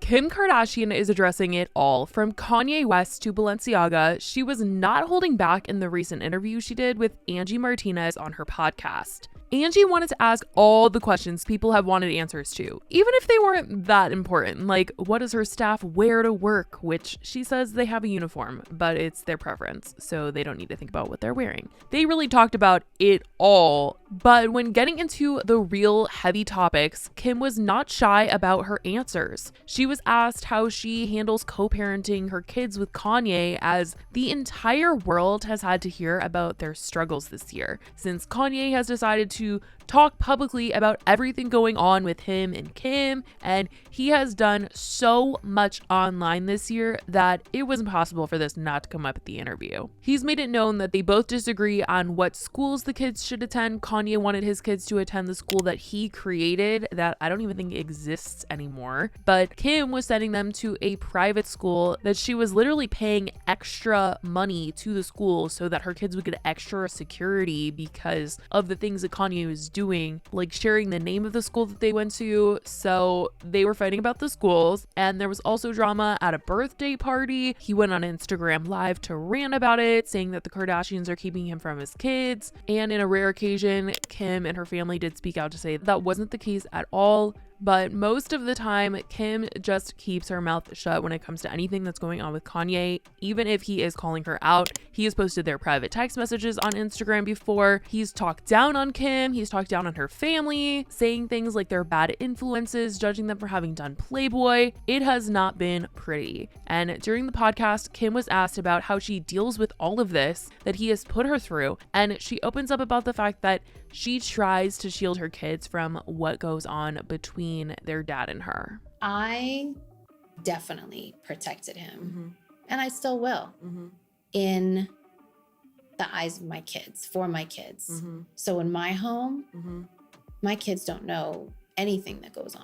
Kim Kardashian is addressing it all, from Kanye West to Balenciaga. She was not holding back in the recent interview she did with Angie Martinez on her podcast. Angie wanted to ask all the questions people have wanted answers to, even if they weren't that important, like what does her staff wear to work, which she says they have a uniform, but it's their preference, so they don't need to think about what they're wearing. They really talked about it all, but when getting into the real heavy topics, Kim was not shy about her answers. She was asked how she handles co-parenting her kids with Kanye, as the entire world has had to hear about their struggles this year, since Kanye has decided to talk publicly about everything going on with him and Kim, and he has done so much online this year that it was impossible for this not to come up at the interview. He's made it known that they both disagree on what schools the kids should attend. Kanye wanted his kids to attend the school that he created that I don't even think exists anymore, but Kim was sending them to a private school that she was literally paying extra money to the school so that her kids would get extra security because of the things that Kanye was doing, like sharing the name of the school that they went to. So they were fighting about the schools, and there was also drama at a birthday party. He went on Instagram Live to rant about it, saying that the Kardashians are keeping him from his kids. And in a rare occasion, Kim and her family did speak out to say that wasn't the case at all. But most of the time, Kim just keeps her mouth shut when it comes to anything that's going on with Kanye. Even if he is calling her out, he has posted their private text messages on Instagram before. He's talked down on Kim. He's talked down on her family, saying things like they're bad influences, judging them for having done Playboy. It has not been pretty. And during the podcast, Kim was asked about how she deals with all of this that he has put her through. And she opens up about the fact that she tries to shield her kids from what goes on between their dad and her. I definitely protected him, and I still will, in the eyes of my kids, for my kids. So in my home, my kids don't know anything that goes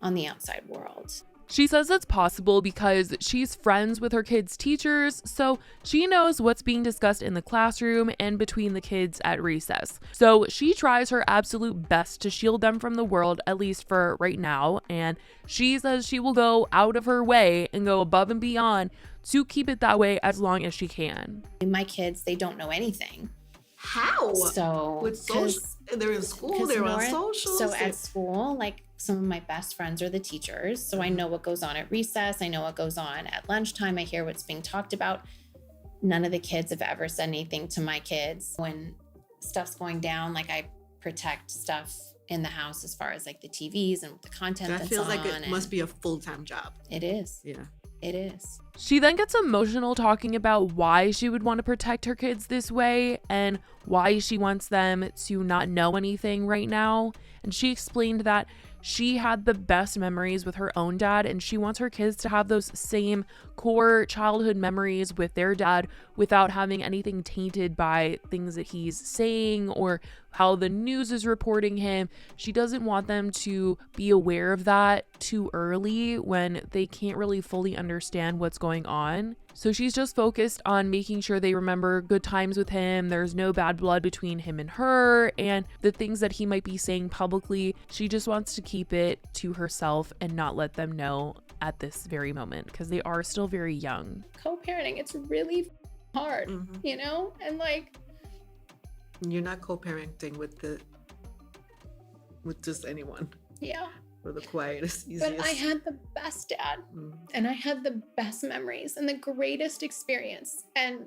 on the outside world. She says it's possible because she's friends with her kids' teachers, so she knows what's being discussed in the classroom and between the kids at recess. So she tries her absolute best to shield them from the world, at least for right now, and she says she will go out of her way and go above and beyond to keep it that way as long as she can. My kids, they don't know anything. How? So with social, they're in school, they're on social. So at school, like some of my best friends are the teachers. So I know what goes on at recess. I know what goes on at lunchtime. I hear what's being talked about. None of the kids have ever said anything to my kids. When stuff's going down, like I protect stuff in the house as far as like the TVs and the content that that's feels on. like it must be a full-time job. It is. Yeah. It is. She then gets emotional talking about why she would want to protect her kids this way and why she wants them to not know anything right now. And she explained that she had the best memories with her own dad, and she wants her kids to have those same core childhood memories with their dad without having anything tainted by things that he's saying or how the news is reporting him. She doesn't want them to be aware of that too early when they can't really fully understand what's going on. So she's just focused on making sure they remember good times with him. There's no bad blood between him and her, and the things that he might be saying publicly, she just wants to keep it to herself and not let them know at this very moment because they are still very young. Co-parenting, it's really hard, you know? And like, you're not co-parenting with just anyone. Yeah. For the quietest, easiest. But I had the best dad, and I had the best memories and the greatest experience. And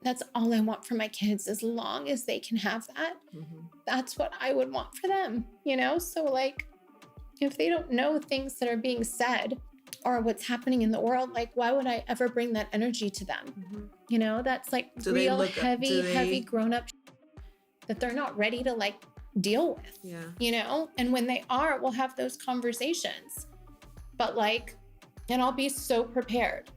that's all I want for my kids. As long as they can have that, that's what I would want for them, you know? So like, if they don't know things that are being said or what's happening in the world, like why would I ever bring that energy to them? You know, that's like real heavy grown-up that they're not ready to like deal with, you know? And when they are, we'll have those conversations. But like, and I'll be so prepared.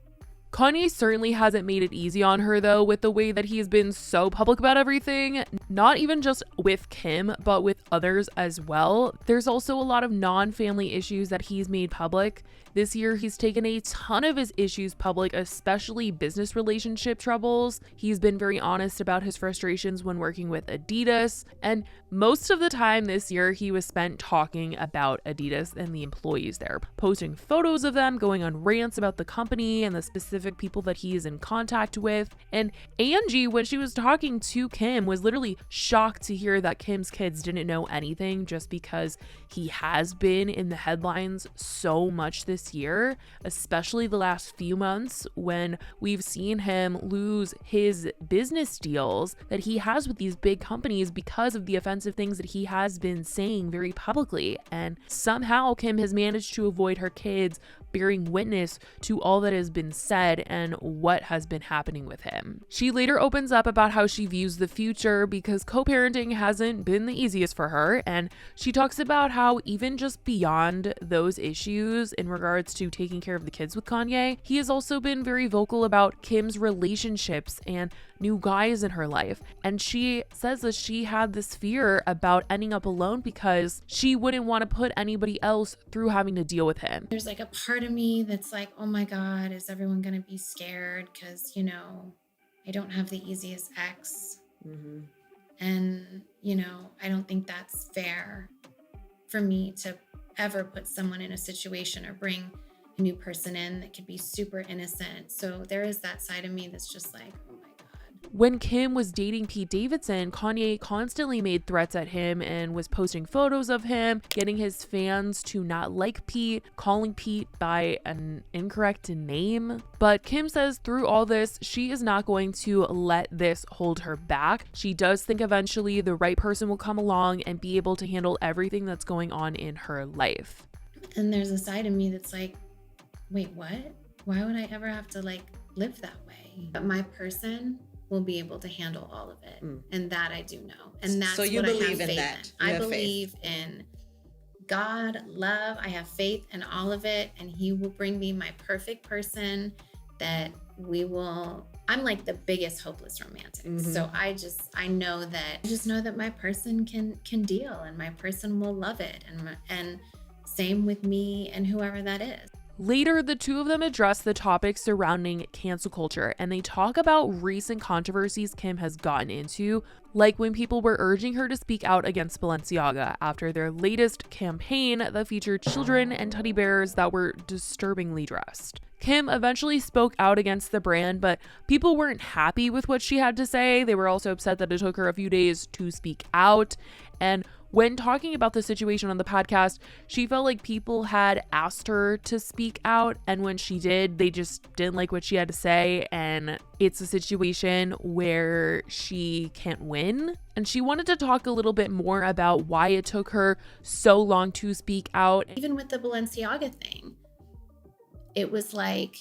Kanye certainly hasn't made it easy on her though, with the way that he's been so public about everything, not even just with Kim, but with others as well. There's also a lot of non-family issues that he's made public. This year, he's taken a ton of his issues public, especially business relationship troubles. He's been very honest about his frustrations when working with Adidas, and most of the time this year, he was spent talking about Adidas and the employees there, posting photos of them, going on rants about the company and the specific people that he is in contact with. And Angie, when she was talking to Kim, was literally shocked to hear that Kim's kids didn't know anything, just because he has been in the headlines so much this year, especially the last few months, when we've seen him lose his business deals that he has with these big companies because of the offensive things that he has been saying very publicly. And somehow Kim has managed to avoid her kids bearing witness to all that has been said and what has been happening with him. She later opens up about how she views the future, because co-parenting hasn't been the easiest for her, and she talks about how even just beyond those issues in regards to taking care of the kids with Kanye, he has also been very vocal about Kim's relationships and new guys in her life. And she says that she had this fear about ending up alone because she wouldn't want to put anybody else through having to deal with him. There's like a part of me that's like, oh my God, is everyone going to be scared? Because, I don't have the easiest ex. Mm-hmm. And, I don't think that's fair for me to ever put someone in a situation or bring a new person in that could be super innocent. So there is that side of me that's just like, oh my God. When Kim was dating Pete Davidson, Kanye constantly made threats at him and was posting photos of him, getting his fans to not like Pete, calling Pete by an incorrect name. But Kim says through all this, she is not going to let this hold her back. She does think eventually the right person will come along and be able to handle everything that's going on in her life. And there's a side of me that's like, wait, what? Why would I ever have to live that way? But my person will be able to handle all of it. And that I do know. And that's so you what believe I have in faith that. in. I believe in God, love. I have faith in all of it. And he will bring me my perfect person that I'm like the biggest hopeless romantic. Mm-hmm. So I know that my person can deal, and my person will love it. And same with me and whoever that is. Later, the two of them address the topic surrounding cancel culture, and they talk about recent controversies Kim has gotten into, like when people were urging her to speak out against Balenciaga after their latest campaign that featured children and teddy bears that were disturbingly dressed. Kim eventually spoke out against the brand, but people weren't happy with what she had to say. They were also upset that it took her a few days to speak out. And when talking about the situation on the podcast, she felt like people had asked her to speak out, and when she did, they just didn't like what she had to say, and it's a situation where she can't win. And she wanted to talk a little bit more about why it took her so long to speak out. Even with the Balenciaga thing, it was like,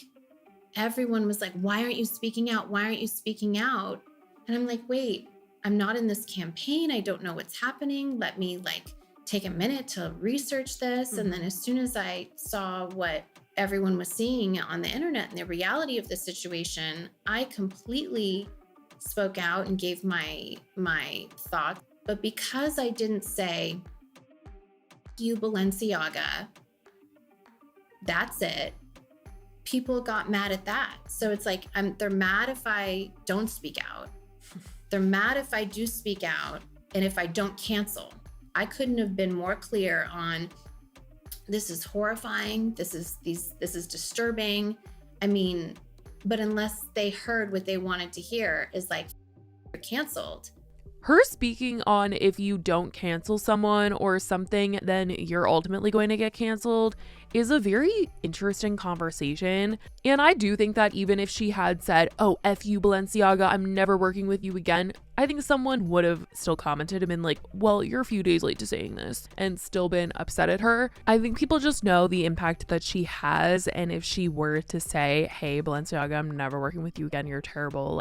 everyone was like, why aren't you speaking out? Why aren't you speaking out? And I'm like, wait, I'm not in this campaign. I don't know what's happening. Let me take a minute to research this. Mm-hmm. And then as soon as I saw what everyone was seeing on the internet and the reality of the situation, I completely spoke out and gave my thoughts. But because I didn't say, you Balenciaga, that's it, people got mad at that. So it's like, they're mad if I don't speak out. They're mad if I do speak out and if I don't cancel. I couldn't have been more clear on, this is horrifying. This is disturbing. I mean, but unless they heard what they wanted to hear is like, you're canceled. Her speaking on if you don't cancel someone or something, then you're ultimately going to get canceled is a very interesting conversation. And I do think that even if she had said, oh, F you, Balenciaga, I'm never working with you again, I think someone would have still commented and been like, well, you're a few days late to saying this, and still been upset at her. I think people just know the impact that she has. And if she were to say, hey, Balenciaga, I'm never working with you again, you're terrible,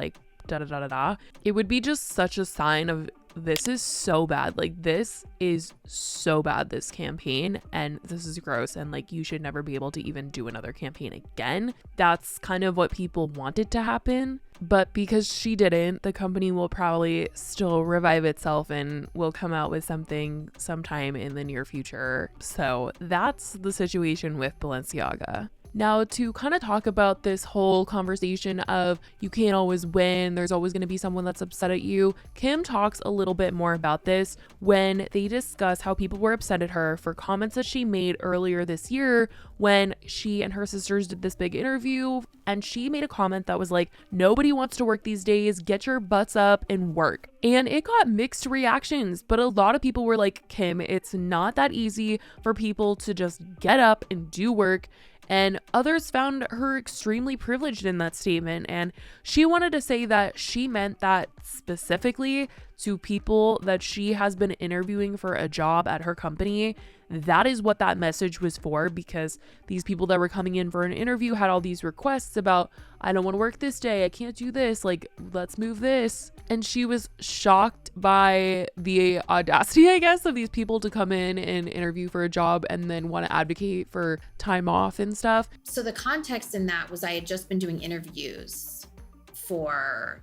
it would be just such a sign of this is so bad. Like, this is so bad, this campaign, and this is gross, and like, you should never be able to even do another campaign again. That's kind of what people wanted to happen, but because she didn't, the company will probably still revive itself and will come out with something sometime in the near future. So that's the situation with Balenciaga. Now, to kind of talk about this whole conversation of you can't always win, there's always going to be someone that's upset at you, Kim talks a little bit more about this when they discuss how people were upset at her for comments that she made earlier this year when she and her sisters did this big interview, and she made a comment that was like, nobody wants to work these days, get your butts up and work. And it got mixed reactions, but a lot of people were like, Kim, it's not that easy for people to just get up and do work. And others found her extremely privileged in that statement. And she wanted to say that she meant that specifically to people that she has been interviewing for a job at her company. That is what that message was for, because these people that were coming in for an interview had all these requests about, I don't want to work this day, I can't do this, like, let's move this. And she was shocked by the audacity, I guess, of these people to come in and interview for a job and then want to advocate for time off and stuff. So the context in that was I had just been doing interviews for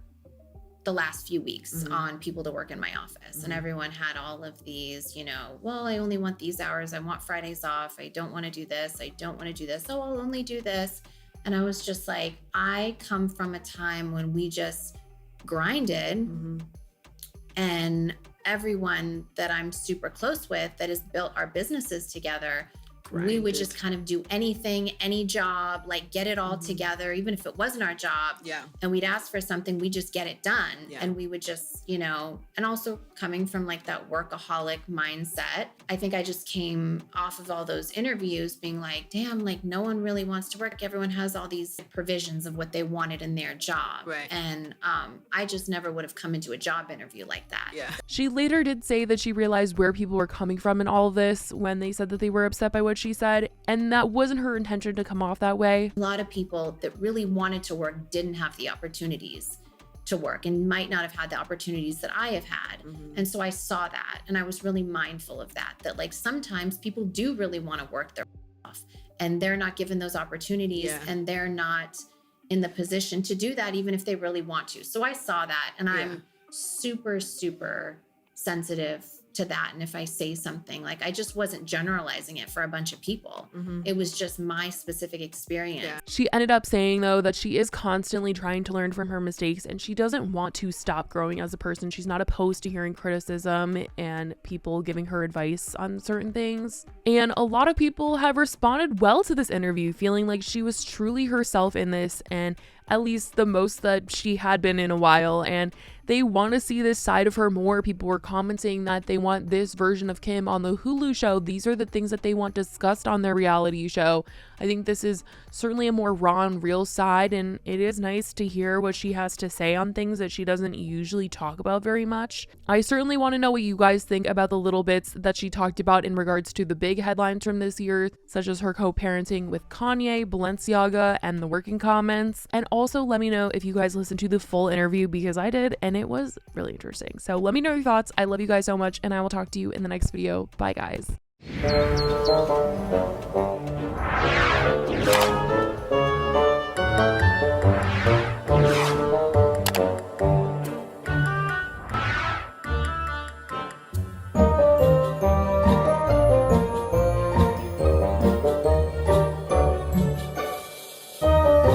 the last few weeks on people to work in my office, and everyone had all of these, you know, well, I only want these hours, I want Fridays off, I don't want to do this, I don't want to do this, oh, I'll only do this. And I was just like, I come from a time when we just grinded, and everyone that I'm super close with that has built our businesses together, we would just kind of do anything, any job, like get it all together, even if it wasn't our job. Yeah. And we'd ask for something, we just get it done. Yeah. And we would just, you know, and also coming from like that workaholic mindset, I think I just came off of all those interviews being like, damn, like no one really wants to work. Everyone has all these provisions of what they wanted in their job. Right. And I just never would have come into a job interview like that. Yeah. She later did say that she realized where people were coming from in all of this when they said that they were upset by what she said, and that wasn't her intention to come off that way. A lot of people that really wanted to work didn't have the opportunities to work and might not have had the opportunities that I have had. And so I saw that, and I was really mindful of that like sometimes people do really want to work their off and they're not given those opportunities, and they're not in the position to do that even if they really want to. So I saw that, and I'm super, super sensitive to that. And if I say something, like I just wasn't generalizing it for a bunch of people. It was just my specific experience. Yeah. She ended up saying, though, that she is constantly trying to learn from her mistakes and she doesn't want to stop growing as a person. She's not opposed to hearing criticism and people giving her advice on certain things. And a lot of people have responded well to this interview, feeling like she was truly herself in this, and at least the most that she had been in a while, and they want to see this side of her more. People were commenting that they want this version of Kim on the Hulu show. These are the things that they want discussed on their reality show. I think this is certainly a more raw and real side, and it is nice to hear what she has to say on things that she doesn't usually talk about very much. I certainly want to know what you guys think about the little bits that she talked about in regards to the big headlines from this year, such as her co-parenting with Kanye, Balenciaga, and the working comments. And also let me know if you guys listened to the full interview, because I did, and it was really interesting. So let me know your thoughts. I love you guys so much, and I will talk to you in the next video. Bye, guys.